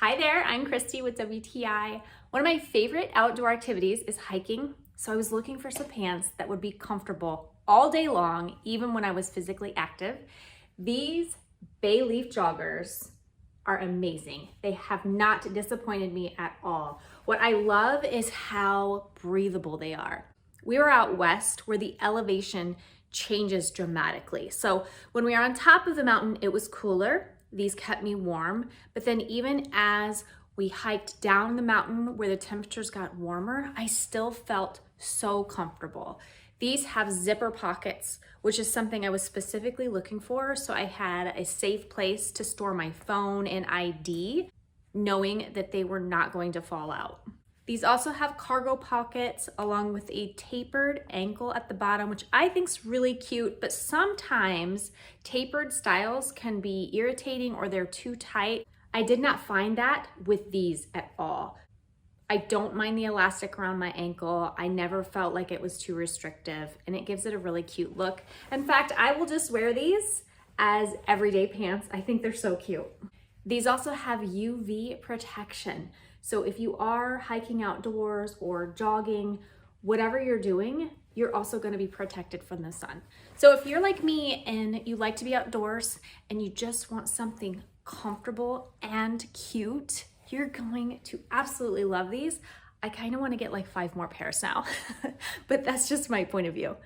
Hi there, I'm Christy with WTI. One of my favorite outdoor activities is hiking, so I was looking for some pants that would be comfortable all day long, even when I was physically active. These Baleaf joggers are amazing. They have not disappointed me at all. What I love is how breathable they are. We were out west where the elevation changes dramatically. So when we are on top of the mountain, it was cooler. These kept me warm, but then even as we hiked down the mountain where the temperatures got warmer, I still felt so comfortable. These have zipper pockets, which is something I was specifically looking for, so I had a safe place to store my phone and ID, knowing that they were not going to fall out. These also have cargo pockets along with a tapered ankle at the bottom, which I think is really cute, but sometimes tapered styles can be irritating or they're too tight. I did not find that with these at all. I don't mind the elastic around my ankle. I never felt like it was too restrictive, and it gives it a really cute look. In fact, I will just wear these as everyday pants. I think they're so cute. These also have UV protection. So if you are hiking outdoors or jogging, whatever you're doing, you're also going to be protected from the sun. So if you're like me and you like to be outdoors and you just want something comfortable and cute, you're going to absolutely love these. I kind of want to get like 5 more pairs now, but that's just my point of view.